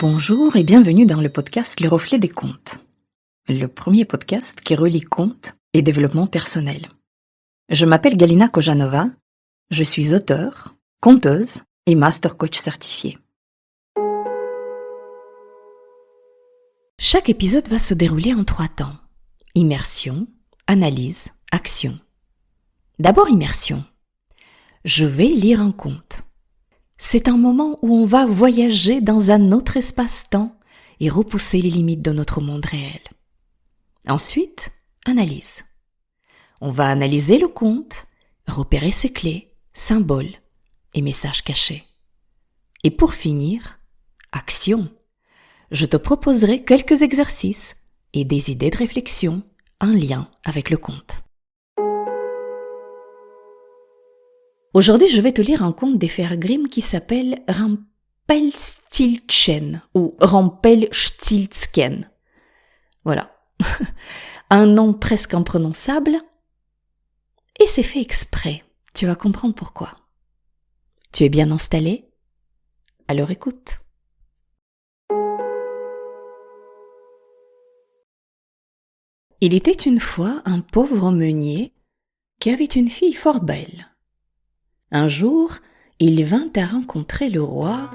Bonjour et bienvenue dans le podcast Le Reflet des Contes, le premier podcast qui relie contes et développement personnel. Je m'appelle Galina Kojanova, je suis auteure, conteuse et master coach certifié. Chaque épisode va se dérouler en 3 temps. Immersion, analyse, action. D'abord immersion. Je vais lire un conte. C'est un moment où on va voyager dans un autre espace-temps et repousser les limites de notre monde réel. Ensuite, analyse. On va analyser le conte, repérer ses clés, symboles et messages cachés. Et pour finir, action. Je te proposerai quelques exercices et des idées de réflexion en lien avec le conte. Aujourd'hui, je vais te lire un conte des frères Grimm qui s'appelle Rumpelstiltskin ou Rumpelstiltskin. Voilà. Un nom presque imprononçable. Et c'est fait exprès. Tu vas comprendre pourquoi. Tu es bien installé? Alors écoute. Il était une fois un pauvre meunier qui avait une fille fort belle. Un jour, il vint à rencontrer le roi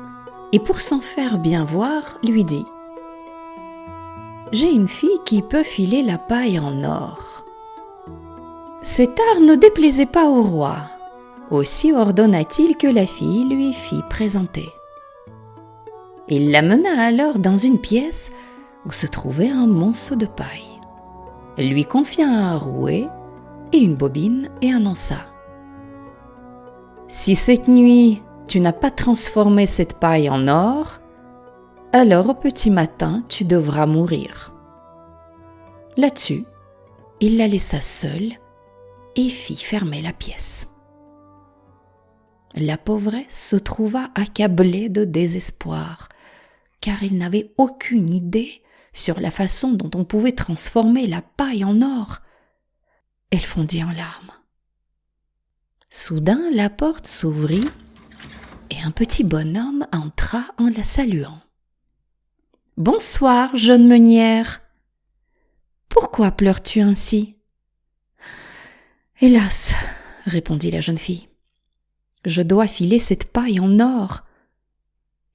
et pour s'en faire bien voir, lui dit « J'ai une fille qui peut filer la paille en or. » Cet art ne déplaisait pas au roi. Aussi ordonna-t-il que la fille lui fît présenter. Il la mena alors dans une pièce où se trouvait un monceau de paille. Elle lui confia un rouet et une bobine et annonça « Si cette nuit, tu n'as pas transformé cette paille en or, alors au petit matin, tu devras mourir. » Là-dessus, il la laissa seule et fit fermer la pièce. La pauvresse se trouva accablée de désespoir, car elle n'avait aucune idée sur la façon dont on pouvait transformer la paille en or. Elle fondit en larmes. Soudain, la porte s'ouvrit et un petit bonhomme entra en la saluant. « Bonsoir, jeune meunière. Pourquoi pleures-tu ainsi ?»« Hélas, répondit la jeune fille, je dois filer cette paille en or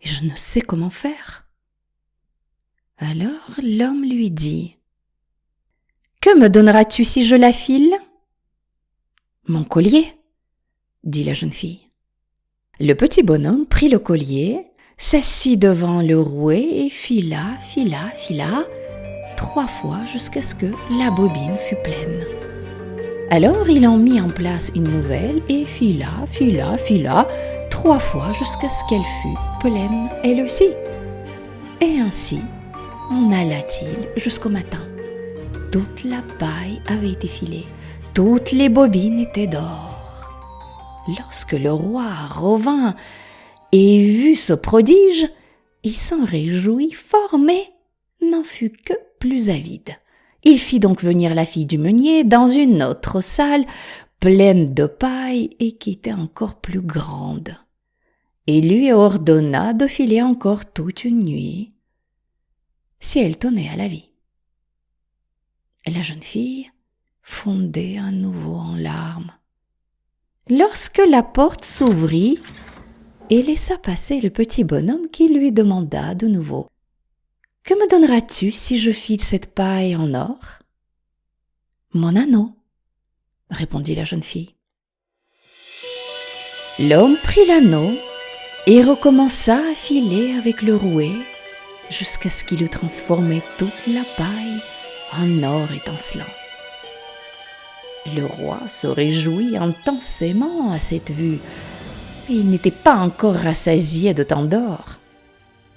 et je ne sais comment faire. » Alors l'homme lui dit « Que me donneras-tu si je la file ?»« Mon collier, » dit la jeune fille. Le petit bonhomme prit le collier, s'assit devant le rouet et fila 3 fois jusqu'à ce que la bobine fût pleine. Alors il en mit en place une nouvelle et fila 3 fois jusqu'à ce qu'elle fût pleine elle aussi. Et ainsi en alla-t-il jusqu'au matin. Toute la paille avait été filée, toutes les bobines étaient d'or. Lorsque le roi revint et vit ce prodige, il s'en réjouit fort, mais n'en fut que plus avide. Il fit donc venir la fille du meunier dans une autre salle, pleine de paille et qui était encore plus grande, et lui ordonna de filer encore toute une nuit, si elle tenait à la vie. La jeune fille fondait à nouveau en larmes. Lorsque la porte s'ouvrit et laissa passer le petit bonhomme qui lui demanda de nouveau « Que me donneras-tu si je file cette paille en or ?»« Mon anneau, » répondit la jeune fille. L'homme prit l'anneau et recommença à filer avec le rouet jusqu'à ce qu'il eût transformé toute la paille en or étincelant. Le roi se réjouit intensément à cette vue, mais il n'était pas encore rassasié de tant d'or.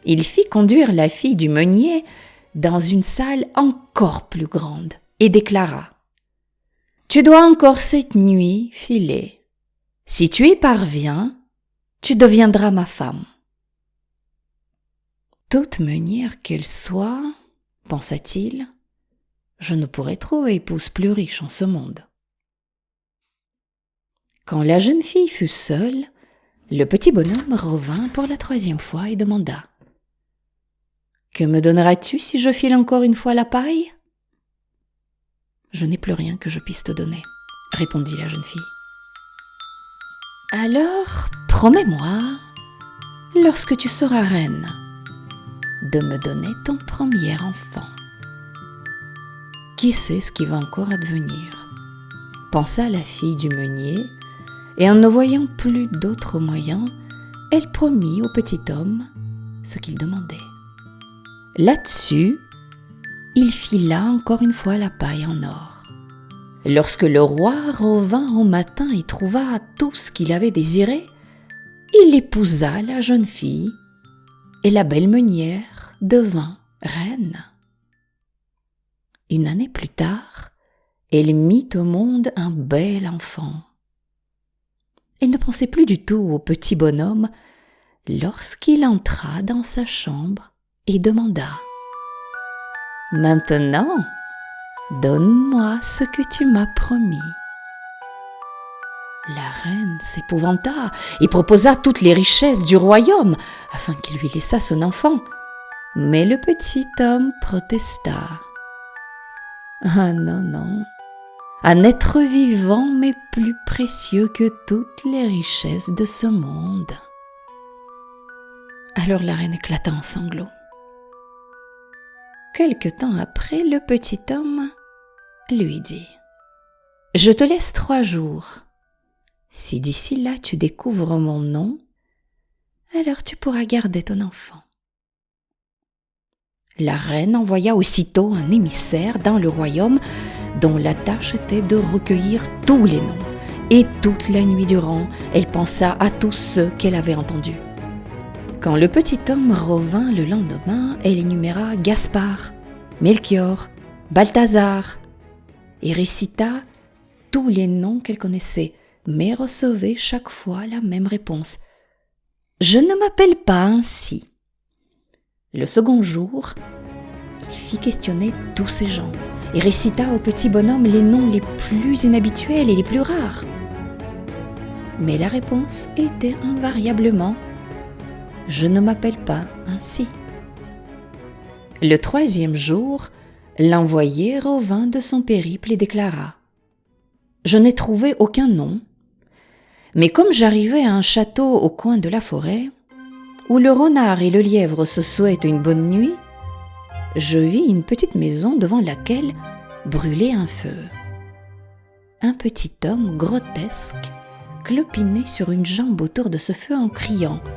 Il fit conduire la fille du meunier dans une salle encore plus grande et déclara « Tu dois encore cette nuit filer. Si tu y parviens, tu deviendras ma femme. » Toute meunière qu'elle soit, pensa-t-il, je ne pourrai trouver épouse plus riche en ce monde. Quand la jeune fille fut seule, le petit bonhomme revint pour la 3e fois et demanda Que me donneras-tu si je file encore une fois la paille ? Je n'ai plus rien que je puisse te donner, répondit la jeune fille. Alors, promets-moi, lorsque tu seras reine, de me donner ton premier enfant. Qui sait ce qui va encore advenir ? Pensa la fille du meunier, et en ne voyant plus d'autre moyen, elle promit au petit homme ce qu'il demandait. Là-dessus, il fila encore une fois la paille en or. Lorsque le roi revint au matin et trouva tout ce qu'il avait désiré, il épousa la jeune fille et la belle meunière devint reine. Une année plus tard, elle mit au monde un bel enfant. Elle ne pensait plus du tout au petit bonhomme lorsqu'il entra dans sa chambre et demanda « Maintenant, donne-moi ce que tu m'as promis. » La reine s'épouvanta et proposa toutes les richesses du royaume afin qu'il lui laissât son enfant. Mais le petit homme protesta. « Ah non, non, un être vivant m'est plus précieux que toutes les richesses de ce monde. » Alors la reine éclata en sanglots. Quelque temps après, le petit homme lui dit « Je te laisse 3 jours. Si d'ici là tu découvres mon nom, alors tu pourras garder ton enfant. » La reine envoya aussitôt un émissaire dans le royaume dont la tâche était de recueillir tous les noms. Et toute la nuit durant, elle pensa à tous ceux qu'elle avait entendus. Quand le petit homme revint le lendemain, elle énuméra Gaspard, Melchior, Balthazar et récita tous les noms qu'elle connaissait, mais recevait chaque fois la même réponse. « Je ne m'appelle pas ainsi. » Le second jour, il fit questionner tous ces gens et récita au petit bonhomme les noms les plus inhabituels et les plus rares. Mais la réponse était invariablement « Je ne m'appelle pas ainsi. » Le 3e jour, l'envoyé revint de son périple et déclara « Je n'ai trouvé aucun nom, mais comme j'arrivais à un château au coin de la forêt, où le renard et le lièvre se souhaitent une bonne nuit, je vis une petite maison devant laquelle brûlait un feu. Un petit homme grotesque clopinait sur une jambe autour de ce feu en criant «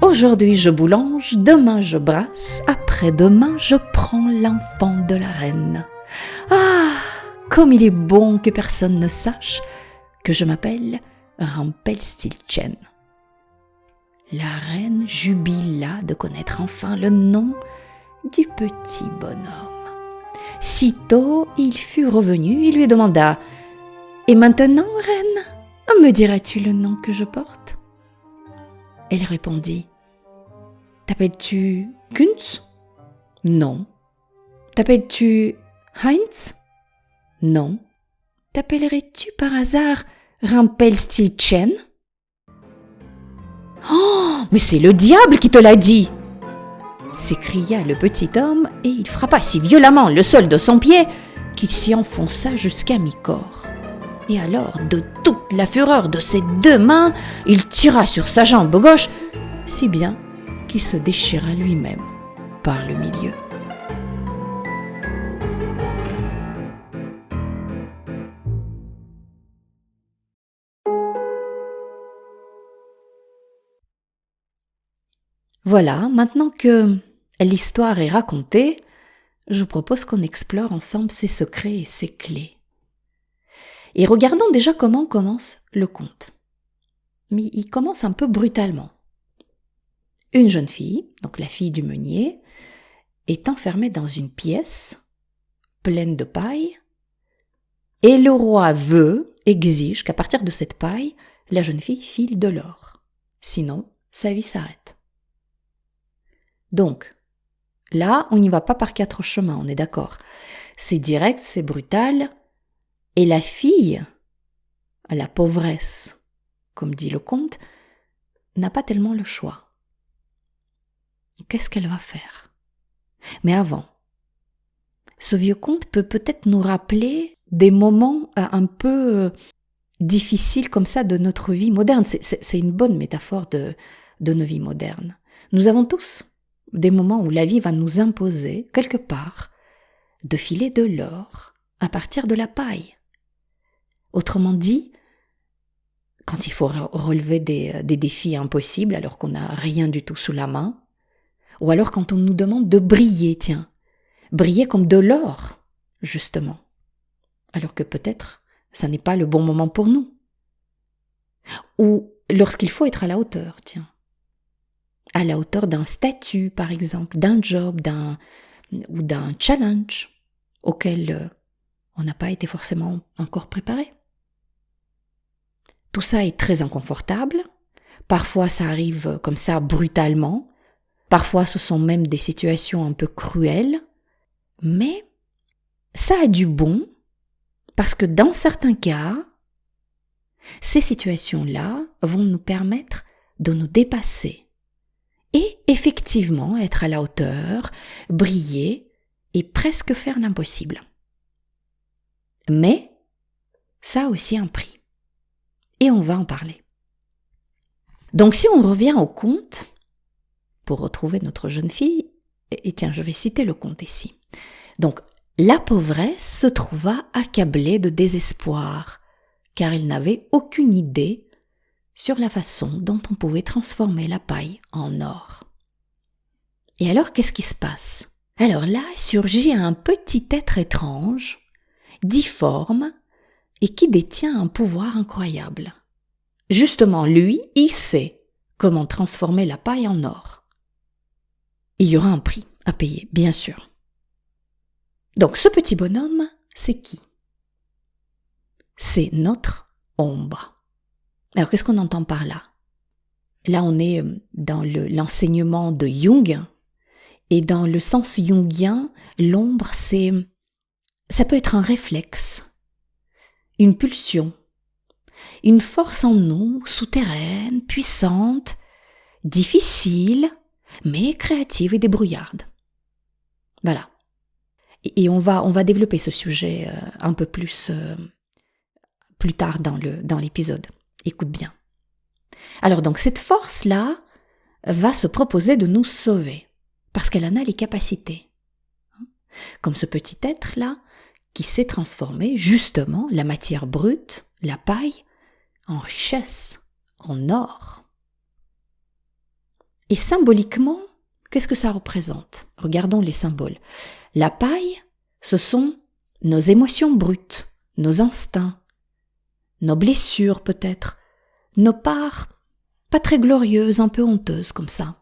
Aujourd'hui je boulange, demain je brasse, après-demain je prends l'enfant de la reine. Ah, comme il est bon que personne ne sache que je m'appelle Rumpelstiltskin. » La reine jubila de connaître enfin le nom du petit bonhomme. Sitôt il fut revenu, il lui demanda « Et maintenant, reine, me diras-tu le nom que je porte ?» Elle répondit « T'appelles-tu Kunz ? Non. T'appelles-tu Heinz ? Non. T'appellerais-tu par hasard Rumpelstiltskin ? Oh, mais c'est le diable qui te l'a dit !» s'écria le petit homme, et il frappa si violemment le sol de son pied qu'il s'y enfonça jusqu'à mi-corps. Et alors, de toute la fureur de ses 2 mains, il tira sur sa jambe gauche, si bien qu'il se déchira lui-même par le milieu. Voilà, maintenant que l'histoire est racontée, je propose qu'on explore ensemble ses secrets et ses clés. Et regardons déjà comment commence le conte. Mais il commence un peu brutalement. Une jeune fille, donc la fille du meunier, est enfermée dans une pièce pleine de paille, et le roi exige qu'à partir de cette paille, la jeune fille file de l'or. Sinon, sa vie s'arrête. Donc, là, on n'y va pas par 4 chemins, on est d'accord. C'est direct, c'est brutal. Et la fille, la pauvresse, comme dit le conte, n'a pas tellement le choix. Qu'est-ce qu'elle va faire ? Mais avant, ce vieux conte peut peut-être nous rappeler des moments un peu difficiles comme ça de notre vie moderne. C'est une bonne métaphore de nos vies modernes. Nous avons tous des moments où la vie va nous imposer, quelque part, de filer de l'or à partir de la paille. Autrement dit, quand il faut relever des défis impossibles alors qu'on n'a rien du tout sous la main, ou alors quand on nous demande de briller, briller comme de l'or, justement, alors que peut-être ça n'est pas le bon moment pour nous. Ou lorsqu'il faut être à la hauteur, à la hauteur d'un statut, par exemple, d'un job, ou d'un challenge auquel on n'a pas été forcément encore préparé. Tout ça est très inconfortable. Parfois, ça arrive comme ça brutalement. Parfois, ce sont même des situations un peu cruelles. Mais ça a du bon parce que dans certains cas, ces situations-là vont nous permettre de nous dépasser et effectivement être à la hauteur, briller et presque faire l'impossible. Mais ça a aussi un prix. Et on va en parler. Donc si on revient au conte, pour retrouver notre jeune fille, et tiens, je vais citer le conte ici. Donc, la pauvresse se trouva accablée de désespoir, car elle n'avait aucune idée sur la façon dont on pouvait transformer la paille en or. Et alors, qu'est-ce qui se passe? Alors là, surgit un petit être étrange, difforme, et qui détient un pouvoir incroyable. Justement, lui, il sait comment transformer la paille en or. Il y aura un prix à payer, bien sûr. Donc, ce petit bonhomme, c'est qui? C'est notre ombre. Alors, qu'est-ce qu'on entend par là? Là, on est dans l'enseignement de Jung, et dans le sens jungien, l'ombre, ça peut être un réflexe, une pulsion, une force en nous, souterraine, puissante, difficile, mais créative et débrouillarde. Voilà. Et on va développer ce sujet un peu plus tard dans l'épisode. Écoute bien. Alors donc cette force-là va se proposer de nous sauver, parce qu'elle en a les capacités. Comme ce petit être-là, qui sait transformer justement la matière brute, la paille, en richesse, en or. Et symboliquement, qu'est-ce que ça représente? Regardons les symboles. La paille, ce sont nos émotions brutes, nos instincts, nos blessures peut-être, nos parts pas très glorieuses, un peu honteuses comme ça.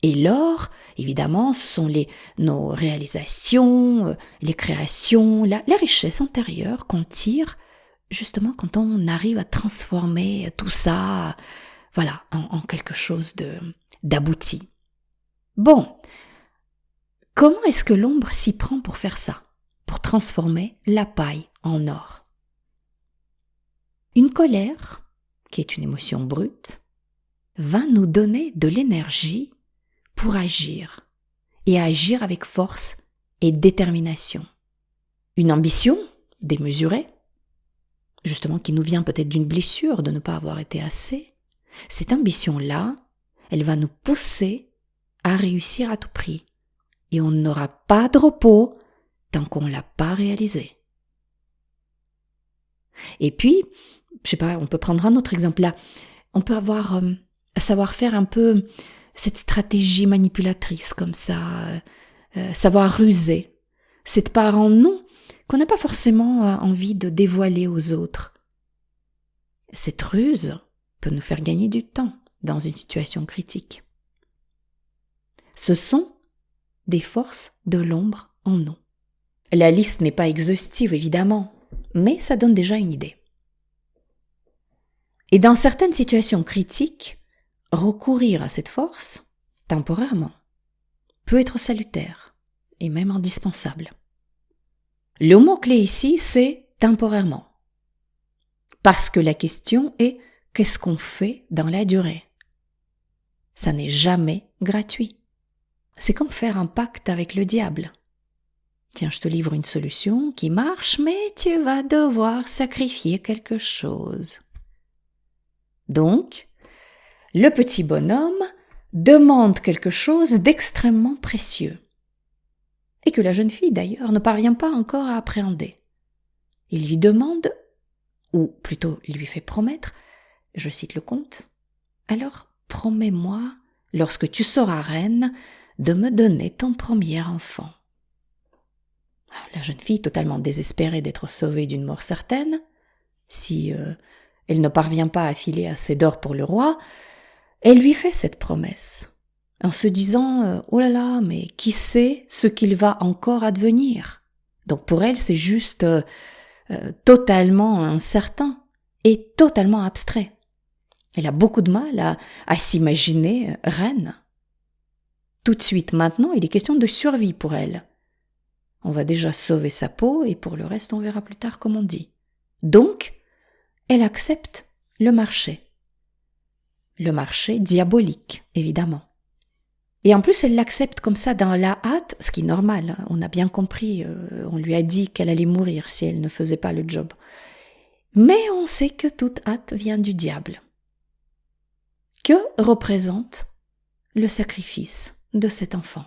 Et l'or, évidemment, ce sont nos réalisations, les créations, la richesse intérieure qu'on tire justement quand on arrive à transformer tout ça, voilà, en quelque chose d'abouti. Bon, comment est-ce que l'ombre s'y prend pour faire ça, pour transformer la paille en or? Une colère, qui est une émotion brute, va nous donner de l'énergie pour agir, et agir avec force et détermination. Une ambition démesurée, justement qui nous vient peut-être d'une blessure de ne pas avoir été assez, cette ambition-là, elle va nous pousser à réussir à tout prix. Et on n'aura pas de repos tant qu'on ne l'a pas réalisé. Et puis, je sais pas, on peut prendre un autre exemple là. On peut avoir savoir faire un peu cette stratégie manipulatrice comme ça, savoir ruser. Cette part en nous qu'on n'a pas forcément envie de dévoiler aux autres. Cette ruse peut nous faire gagner du temps dans une situation critique. Ce sont des forces de l'ombre en nous. La liste n'est pas exhaustive évidemment, mais ça donne déjà une idée. Et dans certaines situations critiques, recourir à cette force, temporairement, peut être salutaire et même indispensable. Le mot-clé ici, c'est temporairement. Parce que la question est qu'est-ce qu'on fait dans la durée? Ça n'est jamais gratuit. C'est comme faire un pacte avec le diable. Tiens, je te livre une solution qui marche, mais tu vas devoir sacrifier quelque chose. Donc, le petit bonhomme demande quelque chose d'extrêmement précieux, et que la jeune fille d'ailleurs ne parvient pas encore à appréhender. Il lui demande, ou plutôt il lui fait promettre, je cite le conte, « Alors promets-moi, lorsque tu seras reine, de me donner ton premier enfant. » La jeune fille, totalement désespérée d'être sauvée d'une mort certaine, si elle ne parvient pas à filer assez d'or pour le roi, elle lui fait cette promesse, en se disant « Oh là là, mais qui sait ce qu'il va encore advenir ?» Donc pour elle, c'est juste totalement incertain et totalement abstrait. Elle a beaucoup de mal à s'imaginer reine. Tout de suite, maintenant, il est question de survie pour elle. On va déjà sauver sa peau et pour le reste, on verra plus tard comme on dit. Donc, elle accepte le marché. Le marché diabolique, évidemment. Et en plus, elle l'accepte comme ça dans la hâte, ce qui est normal, hein, on a bien compris, on lui a dit qu'elle allait mourir si elle ne faisait pas le job. Mais on sait que toute hâte vient du diable. Que représente le sacrifice de cet enfant?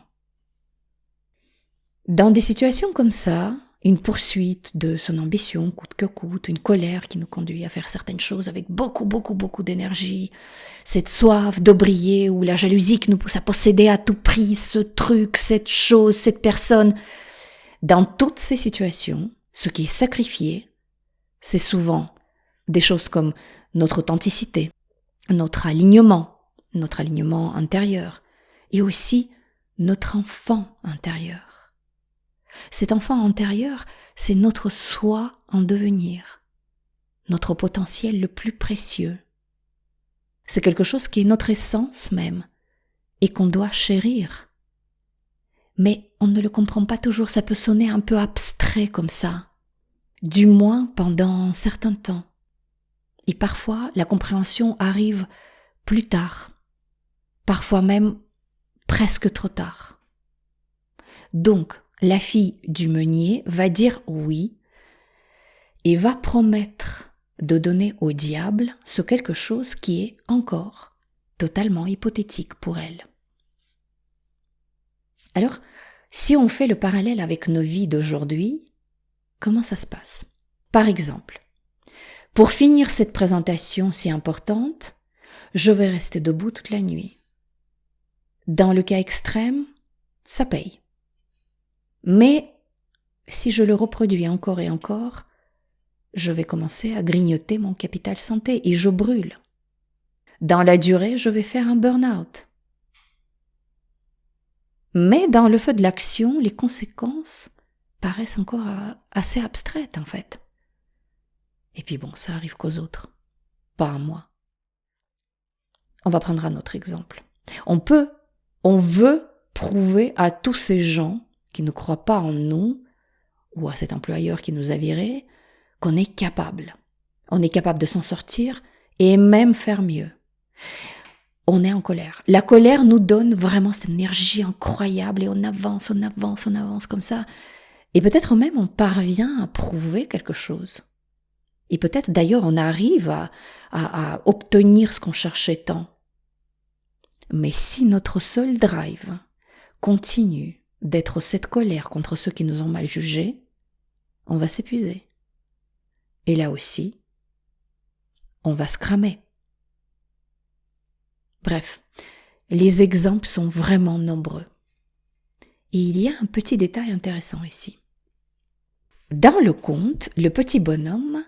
Dans des situations comme ça, une poursuite de son ambition coûte que coûte, une colère qui nous conduit à faire certaines choses avec beaucoup d'énergie, cette soif de briller ou la jalousie qui nous pousse à posséder à tout prix ce truc, cette chose, cette personne. Dans toutes ces situations, ce qui est sacrifié, c'est souvent des choses comme notre authenticité, notre alignement intérieur et aussi notre enfant intérieur. Cet enfant intérieur, c'est notre soi en devenir, notre potentiel le plus précieux. C'est quelque chose qui est notre essence même et qu'on doit chérir. Mais on ne le comprend pas toujours, ça peut sonner un peu abstrait comme ça, du moins pendant un certain temps. Et parfois, la compréhension arrive plus tard, parfois même presque trop tard. Donc, la fille du meunier va dire oui et va promettre de donner au diable ce quelque chose qui est encore totalement hypothétique pour elle. Alors, si on fait le parallèle avec nos vies d'aujourd'hui, comment ça se passe? Par exemple, pour finir cette présentation si importante, je vais rester debout toute la nuit. Dans le cas extrême, ça paye. Mais si je le reproduis encore et encore, je vais commencer à grignoter mon capital santé et je brûle. Dans la durée, je vais faire un burn-out. Mais dans le feu de l'action, les conséquences paraissent encore assez abstraites en fait. Et puis bon, ça arrive qu'aux autres, pas à moi. On va prendre un autre exemple. On veut prouver à tous ces gens qui ne croient pas en nous, ou à cet employeur qui nous a virés, qu'on est capable. On est capable de s'en sortir et même faire mieux. On est en colère. La colère nous donne vraiment cette énergie incroyable et on avance comme ça. Et peut-être même on parvient à prouver quelque chose. Et peut-être d'ailleurs on arrive à obtenir ce qu'on cherchait tant. Mais si notre seul drive continue d'être cette colère contre ceux qui nous ont mal jugés, on va s'épuiser. Et là aussi, on va se cramer. Bref, les exemples sont vraiment nombreux. Et il y a un petit détail intéressant ici. Dans le conte, le petit bonhomme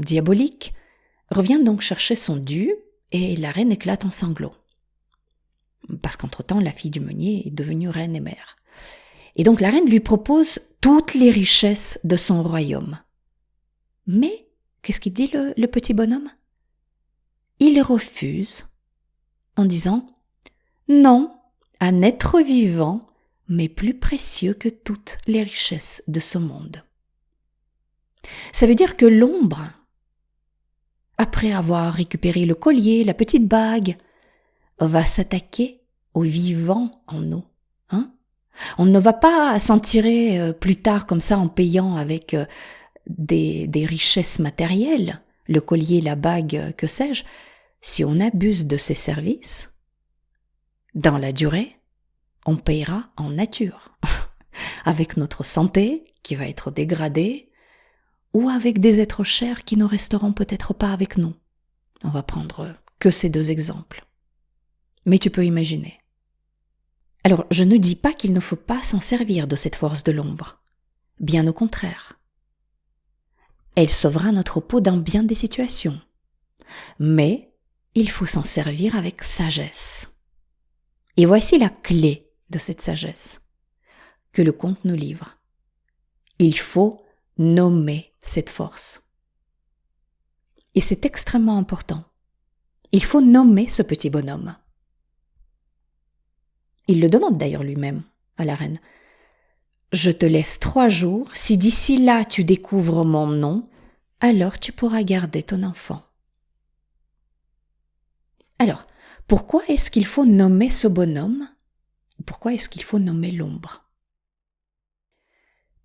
diabolique, revient donc chercher son dû et la reine éclate en sanglots. Parce qu'entre-temps, la fille du meunier est devenue reine et mère. Et donc la reine lui propose toutes les richesses de son royaume. Mais, qu'est-ce qu'il dit le petit bonhomme? Il refuse en disant « Non, un être vivant m'est plus précieux que toutes les richesses de ce monde. » Ça veut dire que l'ombre, après avoir récupéré le collier, la petite bague, va s'attaquer au vivant en nous. Hein? On ne va pas s'en tirer plus tard comme ça en payant avec des richesses matérielles, le collier, la bague, que sais-je. Si on abuse de ces services, dans la durée, on payera en nature, avec notre santé qui va être dégradée, ou avec des êtres chers qui ne resteront peut-être pas avec nous. On va prendre que ces deux exemples. Mais tu peux imaginer. Alors, je ne dis pas qu'il ne faut pas s'en servir de cette force de l'ombre. Bien au contraire. Elle sauvera notre peau dans bien des situations. Mais il faut s'en servir avec sagesse. Et voici la clé de cette sagesse que le conte nous livre. Il faut nommer cette force. Et c'est extrêmement important. Il faut nommer ce petit bonhomme. Il le demande d'ailleurs lui-même à la reine. Je te laisse 3 jours, si d'ici là tu découvres mon nom, alors tu pourras garder ton enfant. Alors, pourquoi est-ce qu'il faut nommer ce bonhomme? Pourquoi est-ce qu'il faut nommer l'ombre?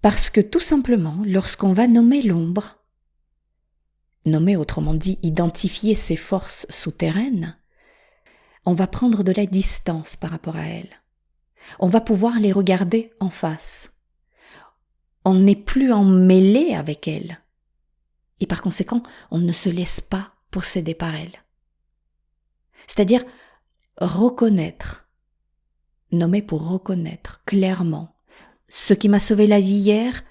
Parce que tout simplement, lorsqu'on va nommer l'ombre, nommer autrement dit identifier ses forces souterraines, on va prendre de la distance par rapport à elles. On va pouvoir les regarder en face. On n'est plus emmêlé avec elles. Et par conséquent, on ne se laisse pas posséder par elles. C'est-à-dire reconnaître, nommer pour reconnaître clairement. Ce qui m'a sauvé la vie hier,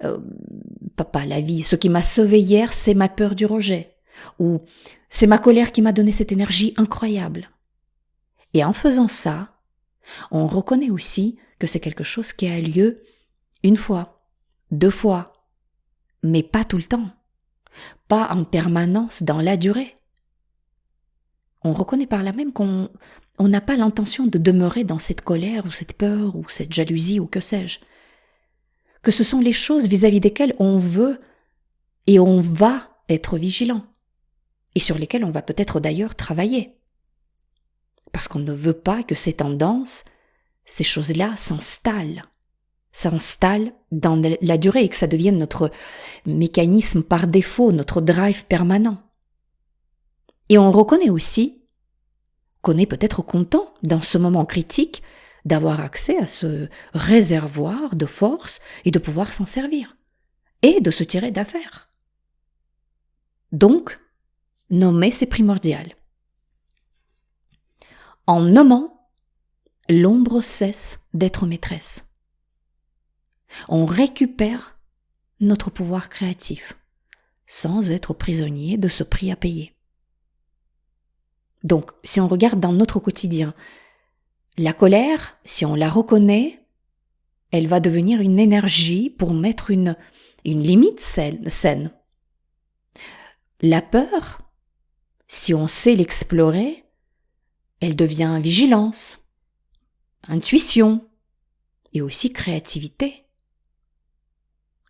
ce qui m'a sauvé hier, c'est ma peur du rejet. Ou c'est ma colère qui m'a donné cette énergie incroyable. Et en faisant ça, on reconnaît aussi que c'est quelque chose qui a lieu 1 fois, 2 fois, mais pas tout le temps, pas en permanence dans la durée. On reconnaît par là même qu'on n'a pas l'intention de demeurer dans cette colère ou cette peur ou cette jalousie ou que sais-je. Que ce sont les choses vis-à-vis desquelles on veut et on va être vigilant et sur lesquelles on va peut-être d'ailleurs travailler. Parce qu'on ne veut pas que ces tendances, ces choses-là s'installent dans la durée et que ça devienne notre mécanisme par défaut, notre drive permanent. Et on reconnaît aussi qu'on est peut-être content dans ce moment critique d'avoir accès à ce réservoir de force et de pouvoir s'en servir et de se tirer d'affaire. Donc, nommer, c'est primordial. En nommant, l'ombre cesse d'être maîtresse. On récupère notre pouvoir créatif sans être prisonnier de ce prix à payer. Donc, si on regarde dans notre quotidien, la colère, si on la reconnaît, elle va devenir une énergie pour mettre une limite saine. La peur, si on sait l'explorer, elle devient vigilance, intuition et aussi créativité.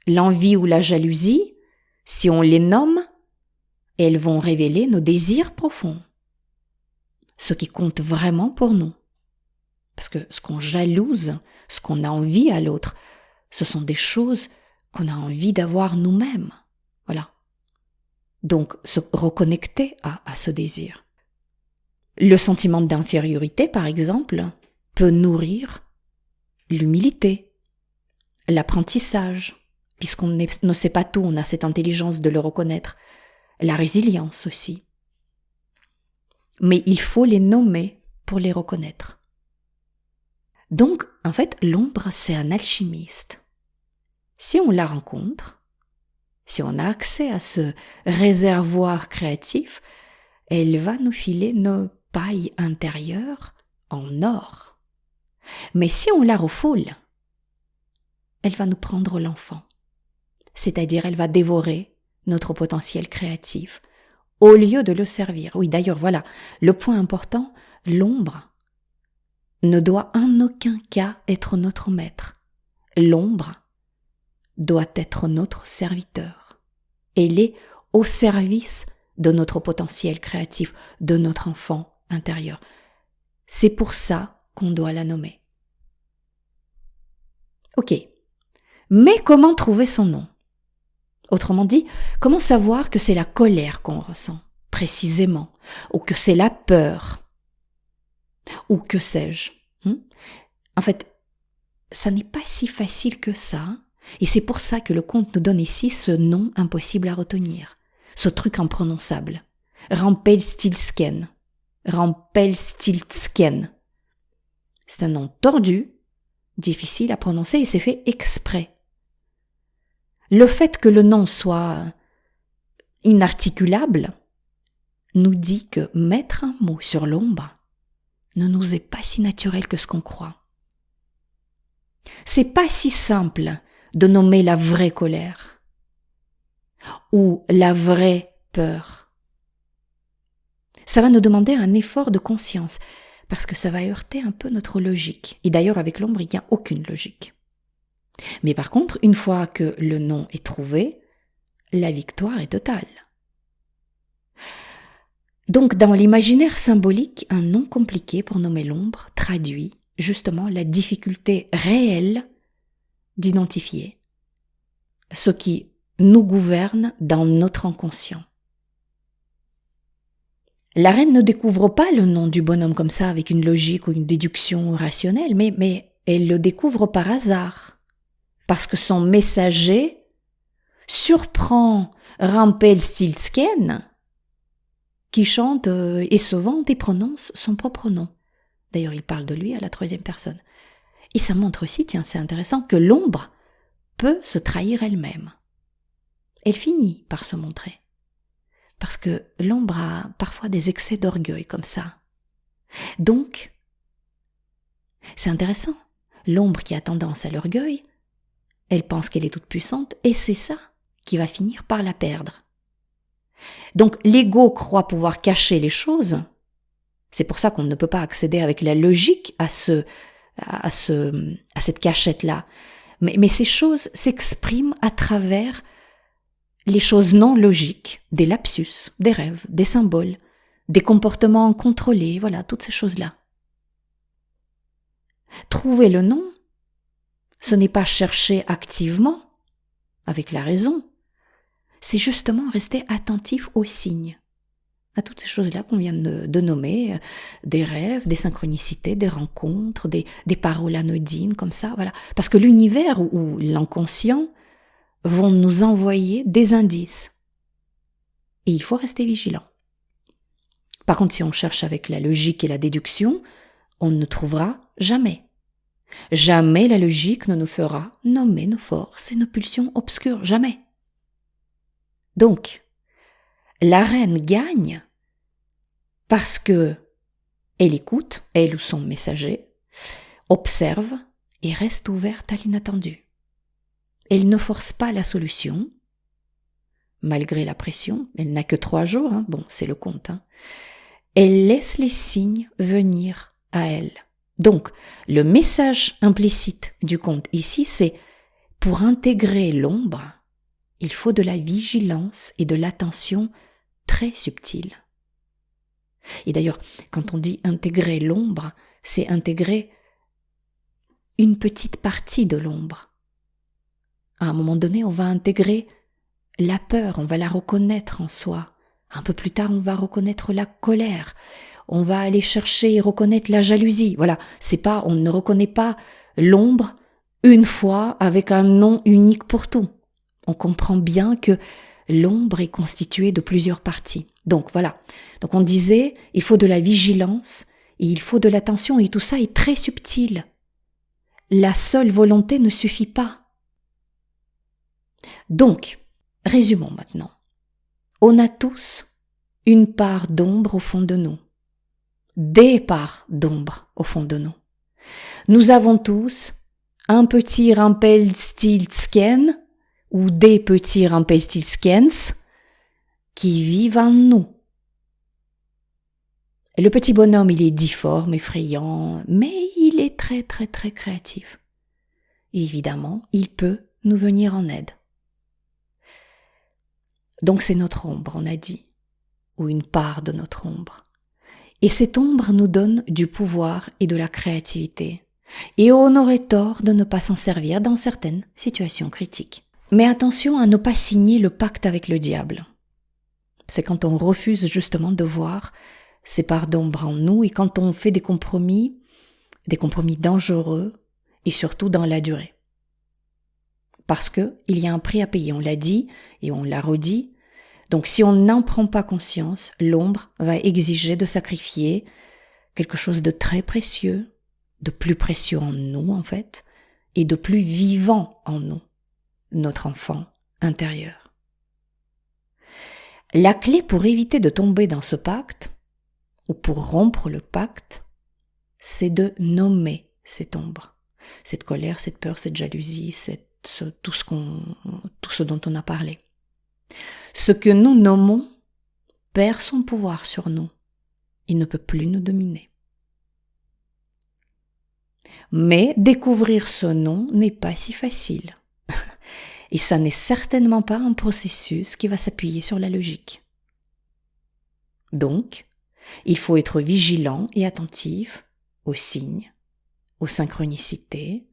L'envie ou la jalousie, si on les nomme, elles vont révéler nos désirs profonds, ce qui compte vraiment pour nous. Parce que ce qu'on jalouse, ce qu'on a envie à l'autre, ce sont des choses qu'on a envie d'avoir nous-mêmes. Voilà. Donc, se reconnecter à ce désir. Le sentiment d'infériorité, par exemple, peut nourrir l'humilité, l'apprentissage, puisqu'on ne sait pas tout, on a cette intelligence de le reconnaître, la résilience aussi. Mais il faut les nommer pour les reconnaître. Donc, en fait, l'ombre, c'est un alchimiste. Si on la rencontre, si on a accès à ce réservoir créatif, elle va nous filer nos pailles intérieures en or. Mais si on la refoule, elle va nous prendre l'enfant. C'est-à-dire, elle va dévorer notre potentiel créatif au lieu de le servir. Oui, d'ailleurs, voilà, le point important, l'ombre ne doit en aucun cas être notre maître. L'ombre doit être notre serviteur. Elle est au service de notre potentiel créatif, de notre enfant intérieur. C'est pour ça qu'on doit la nommer. Ok. Mais comment trouver son nom? Autrement dit, comment savoir que c'est la colère qu'on ressent, précisément, ou que c'est la peur, ou que sais-je? En fait, ça n'est pas si facile que ça, et c'est pour ça que le conte nous donne ici ce nom impossible à retenir, ce truc imprononçable. Rumpelstiltskin. Rumpelstiltskin. C'est un nom tordu, difficile à prononcer et c'est fait exprès. Le fait que le nom soit inarticulable nous dit que mettre un mot sur l'ombre ne nous est pas si naturel que ce qu'on croit. C'est pas si simple de nommer la vraie colère ou la vraie peur. Ça va nous demander un effort de conscience parce que ça va heurter un peu notre logique. Et d'ailleurs, avec l'ombre, il n'y a aucune logique. Mais par contre, une fois que le nom est trouvé, la victoire est totale. Donc, dans l'imaginaire symbolique, un nom compliqué pour nommer l'ombre traduit justement la difficulté réelle d'identifier ce qui nous gouverne dans notre inconscient. La reine ne découvre pas le nom du bonhomme comme ça avec une logique ou une déduction rationnelle, mais elle le découvre par hasard, parce que son messager surprend Rumpelstiltskin qui chante et se vante et prononce son propre nom. D'ailleurs, il parle de lui à la troisième personne. Et ça montre aussi, tiens, c'est intéressant, que l'ombre peut se trahir elle-même. Elle finit par se montrer. Parce que l'ombre a parfois des excès d'orgueil comme ça. Donc, c'est intéressant. L'ombre qui a tendance à l'orgueil, elle pense qu'elle est toute puissante et c'est ça qui va finir par la perdre. Donc, l'ego croit pouvoir cacher les choses. C'est pour ça qu'on ne peut pas accéder avec la logique à cette cachette-là. Mais ces choses s'expriment à travers les choses non logiques, des lapsus, des rêves, des symboles, des comportements contrôlés, voilà, toutes ces choses-là. Trouver le nom, ce n'est pas chercher activement, avec la raison, c'est justement rester attentif aux signes, à toutes ces choses-là qu'on vient de nommer, des rêves, des synchronicités, des rencontres, des paroles anodines, comme ça, voilà. Parce que l'univers ou l'inconscient vont nous envoyer des indices. Et il faut rester vigilant. Par contre, si on cherche avec la logique et la déduction, on ne trouvera jamais. Jamais la logique ne nous fera nommer nos forces et nos pulsions obscures, jamais. Donc, la reine gagne parce que elle écoute, elle ou son messager, observe et reste ouverte à l'inattendu. Elle ne force pas la solution, malgré la pression, elle n'a que 3 jours, bon, c'est le conte. Elle laisse les signes venir à elle. Donc, le message implicite du conte ici, c'est pour intégrer l'ombre, il faut de la vigilance et de l'attention très subtile. Et d'ailleurs, quand on dit intégrer l'ombre, c'est intégrer une petite partie de l'ombre. À un moment donné, on va intégrer la peur, on va la reconnaître en soi. Un peu plus tard, on va reconnaître la colère. On va aller chercher et reconnaître la jalousie. Voilà, on ne reconnaît pas l'ombre une fois avec un nom unique pour tout. On comprend bien que l'ombre est constituée de plusieurs parties. Donc voilà. Donc on disait, il faut de la vigilance et il faut de l'attention et tout ça est très subtil. La seule volonté ne suffit pas. Donc, résumons maintenant. On a tous une part d'ombre au fond de nous. Des parts d'ombre au fond de nous. Nous avons tous un petit Rumpelstiltskin ou des petits Rumpelstiltskins qui vivent en nous. Le petit bonhomme, il est difforme, effrayant, mais il est très très très créatif. Et évidemment, il peut nous venir en aide. Donc c'est notre ombre, on a dit, ou une part de notre ombre. Et cette ombre nous donne du pouvoir et de la créativité. Et on aurait tort de ne pas s'en servir dans certaines situations critiques. Mais attention à ne pas signer le pacte avec le diable. C'est quand on refuse justement de voir ces parts d'ombre en nous et quand on fait des compromis dangereux et surtout dans la durée. Parce que il y a un prix à payer, on l'a dit et on l'a redit. Donc si on n'en prend pas conscience, l'ombre va exiger de sacrifier quelque chose de très précieux, de plus précieux en nous en fait, et de plus vivant en nous, notre enfant intérieur. La clé pour éviter de tomber dans ce pacte, ou pour rompre le pacte, c'est de nommer cette ombre, cette colère, cette peur, cette jalousie, tout ce dont on a parlé. Ce que nous nommons perd son pouvoir sur nous. Il ne peut plus nous dominer. Mais découvrir ce nom n'est pas si facile. Et ça n'est certainement pas un processus qui va s'appuyer sur la logique. Donc, il faut être vigilant et attentif aux signes, aux synchronicités,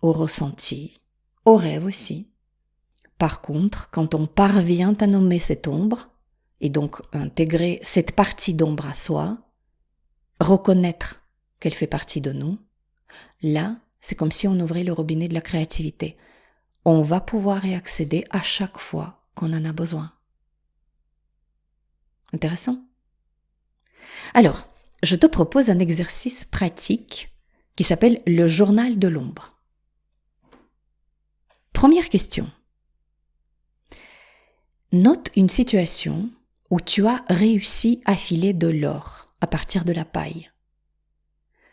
aux ressentis, aux rêves aussi. Par contre, quand on parvient à nommer cette ombre, et donc intégrer cette partie d'ombre à soi, reconnaître qu'elle fait partie de nous, là, c'est comme si on ouvrait le robinet de la créativité. On va pouvoir y accéder à chaque fois qu'on en a besoin. Intéressant? Alors, je te propose un exercice pratique qui s'appelle le journal de l'ombre. Première question. Note une situation où tu as réussi à filer de l'or à partir de la paille,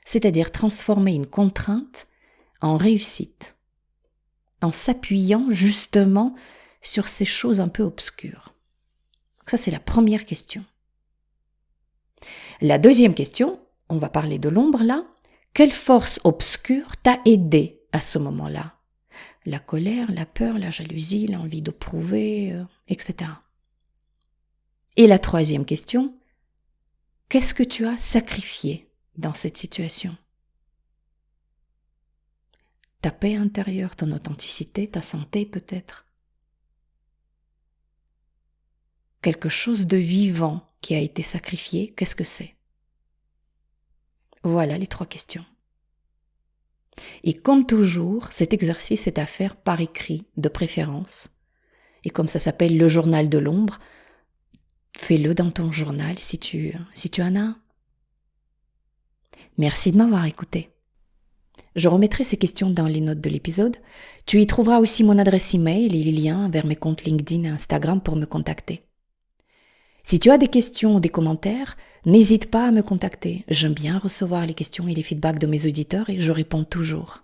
c'est-à-dire transformer une contrainte en réussite, en s'appuyant justement sur ces choses un peu obscures. Ça, c'est la première question. La deuxième question, on va parler de l'ombre là. Quelle force obscure t'a aidé à ce moment-là? La colère, la peur, la jalousie, l'envie de prouver, etc. Et la troisième question, qu'est-ce que tu as sacrifié dans cette situation? Ta paix intérieure, ton authenticité, ta santé peut-être. Quelque chose de vivant qui a été sacrifié, qu'est-ce que c'est? Voilà les 3 questions. Et comme toujours, cet exercice est à faire par écrit, de préférence. Et comme ça s'appelle le journal de l'ombre, fais-le dans ton journal si tu en as un. Merci de m'avoir écouté. Je remettrai ces questions dans les notes de l'épisode. Tu y trouveras aussi mon adresse email et les liens vers mes comptes LinkedIn et Instagram pour me contacter. Si tu as des questions ou des commentaires, n'hésite pas à me contacter. J'aime bien recevoir les questions et les feedbacks de mes auditeurs et je réponds toujours.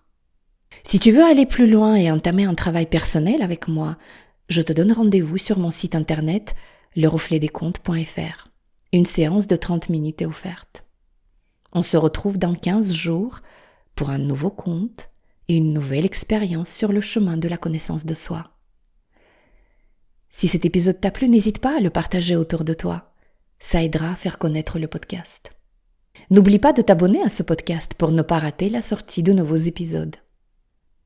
Si tu veux aller plus loin et entamer un travail personnel avec moi, je te donne rendez-vous sur mon site internet lerefletdescontes.fr. Une séance de 30 minutes est offerte. On se retrouve dans 15 jours pour un nouveau conte et une nouvelle expérience sur le chemin de la connaissance de soi. Si cet épisode t'a plu, n'hésite pas à le partager autour de toi. Ça aidera à faire connaître le podcast. N'oublie pas de t'abonner à ce podcast pour ne pas rater la sortie de nouveaux épisodes.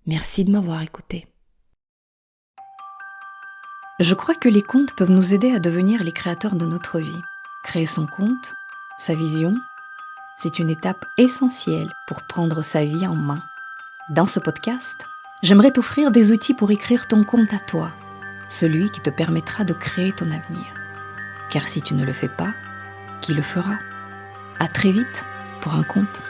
Merci de m'avoir écouté. Je crois que les contes peuvent nous aider à devenir les créateurs de notre vie. Créer son conte, sa vision, c'est une étape essentielle pour prendre sa vie en main. Dans ce podcast, j'aimerais t'offrir des outils pour écrire ton conte à toi, celui qui te permettra de créer ton avenir. Car si tu ne le fais pas, qui le fera? À très vite pour un conte.